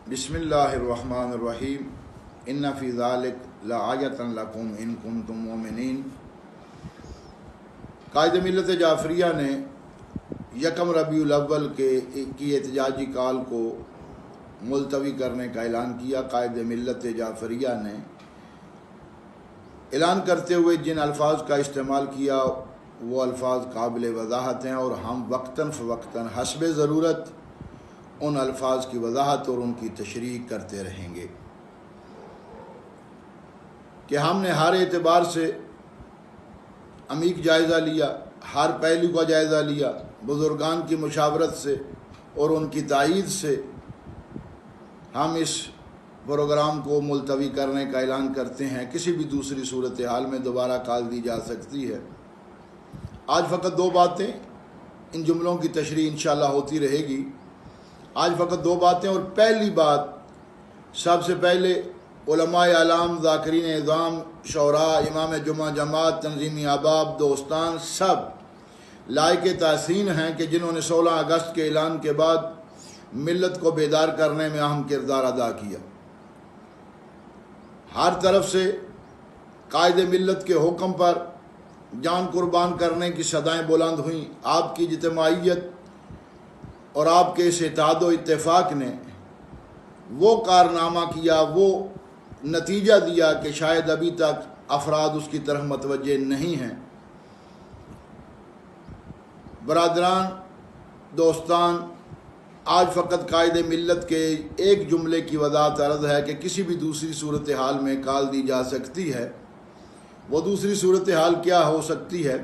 بسم اللہ الرحمن الرحیم ان فی ذالک لآیۃ لکم ان کنتم مؤمنین۔ قائد ملت جعفریہ نے یکم ربیع الاول کی احتجاجی کال کو ملتوی کرنے کا اعلان کیا۔ قائد ملت جعفریہ نے اعلان کرتے ہوئے جن الفاظ کا استعمال کیا وہ الفاظ قابل وضاحت ہیں، اور ہم وقتاً فوقتاً حسب ضرورت ان الفاظ کی وضاحت اور ان کی تشریح کرتے رہیں گے کہ ہم نے ہر اعتبار سے عمیق جائزہ لیا، ہر پہلو کا جائزہ لیا، بزرگان کی مشاورت سے اور ان کی تائید سے ہم اس پروگرام کو ملتوی کرنے کا اعلان کرتے ہیں۔ کسی بھی دوسری صورتحال میں دوبارہ کال دی جا سکتی ہے۔ آج فقط دو باتیں، ان جملوں کی تشریح انشاءاللہ ہوتی رہے گی۔ آج فقط دو باتیں، اور پہلی بات سب سے پہلے علماء اعلام، ذاکرین اعظام، شعراء، امام جمعہ جماعت، تنظیمی احباب، دوستان سب لائق تحسین ہیں کہ جنہوں نے 16 اگست کے اعلان کے بعد ملت کو بیدار کرنے میں اہم کردار ادا کیا۔ ہر طرف سے قائد ملت کے حکم پر جان قربان کرنے کی صدائیں بلند ہوئیں۔ آپ کی اجتماعیت اور آپ کے اس اتحاد و اتفاق نے وہ کارنامہ کیا، وہ نتیجہ دیا کہ شاید ابھی تک افراد اس کی طرف متوجہ نہیں ہیں۔ برادران، دوستان، آج فقط قائد ملت کے ایک جملے کی وضاحت عرض ہے کہ کسی بھی دوسری صورتحال میں کال دی جا سکتی ہے۔ وہ دوسری صورتحال کیا ہو سکتی ہے؟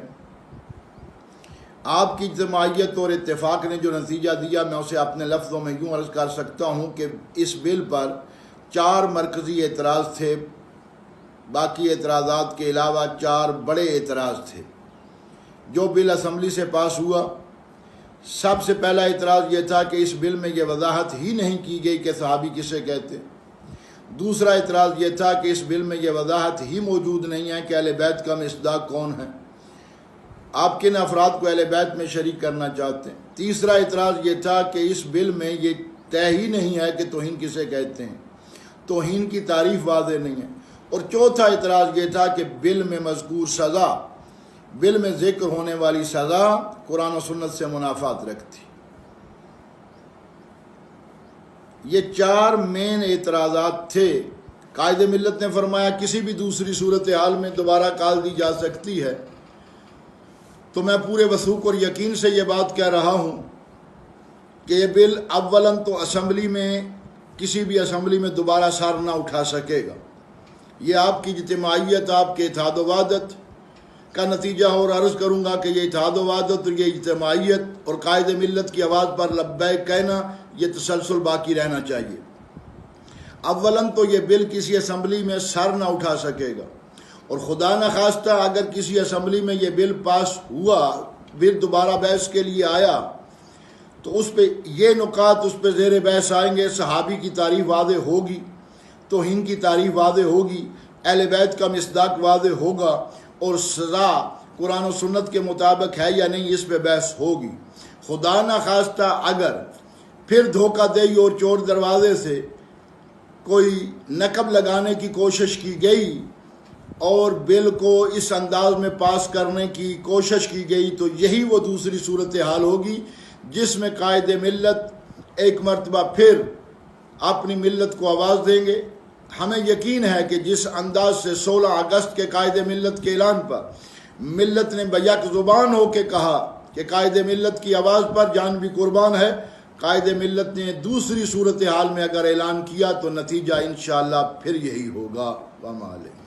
آپ کی اجتماعیت اور اتفاق نے جو نتیجہ دیا، میں اسے اپنے لفظوں میں یوں عرض کر سکتا ہوں کہ اس بل پر 4 مرکزی اعتراض تھے، باقی اعتراضات کے علاوہ 4 بڑے اعتراض تھے جو بل اسمبلی سے پاس ہوا۔ سب سے پہلا اعتراض یہ تھا کہ اس بل میں یہ وضاحت ہی نہیں کی گئی کہ صحابی کسے کہتے۔ دوسرا اعتراض یہ تھا کہ اس بل میں یہ وضاحت ہی موجود نہیں ہے کہ اہل بیت کا مصداق کون ہے، آپ کن افراد کو اہل بیت میں شریک کرنا چاہتے ہیں۔ تیسرا اعتراض یہ تھا کہ اس بل میں یہ طے ہی نہیں ہے کہ توہین کسے کہتے ہیں، توہین کی تعریف واضح نہیں ہے۔ اور چوتھا اعتراض یہ تھا کہ بل میں مذکور سزا، بل میں ذکر ہونے والی سزا قرآن و سنت سے منافات رکھتی۔ یہ 4 مین اعتراضات تھے۔ قائد ملت نے فرمایا کسی بھی دوسری صورتحال میں دوبارہ کال دی جا سکتی ہے، تو میں پورے وثوق اور یقین سے یہ بات کہہ رہا ہوں کہ یہ بل اولاً تو اسمبلی میں کسی بھی اسمبلی میں دوبارہ سر نہ اٹھا سکے گا۔ یہ آپ کی اجتماعیت، آپ کے اتحاد و وحدت کا نتیجہ، اور عرض کروں گا کہ یہ اتحاد و وحدت اور یہ اجتماعیت اور قائد ملت کی آواز پر لبیک کہنا، یہ تسلسل باقی رہنا چاہیے۔ اولاً تو یہ بل کسی اسمبلی میں سر نہ اٹھا سکے گا، اور خدا نخواستہ اگر کسی اسمبلی میں یہ بل پاس ہوا، پھر دوبارہ بحث کے لیے آیا، تو اس پہ یہ نکات اس پہ زیر بحث آئیں گے۔ صحابی کی تعریف واضح ہوگی، توہین کی تعریف واضح ہوگی، اہل بیت کا مصداق واضح ہوگا، اور سزا قرآن و سنت کے مطابق ہے یا نہیں اس پہ بحث ہوگی۔ خدا نخواستہ اگر پھر دھوکہ دہی اور چور دروازے سے کوئی نقب لگانے کی کوشش کی گئی اور بل کو اس انداز میں پاس کرنے کی کوشش کی گئی، تو یہی وہ دوسری صورتحال ہوگی جس میں قائد ملت ایک مرتبہ پھر اپنی ملت کو آواز دیں گے۔ ہمیں یقین ہے کہ جس انداز سے 16 اگست کے قائد ملت کے اعلان پر ملت نے بیک زبان ہو کے کہا کہ قائد ملت کی آواز پر جان بھی قربان ہے، قائد ملت نے دوسری صورتحال میں اگر اعلان کیا تو نتیجہ انشاءاللہ پھر یہی ہوگا۔ وما علیہ۔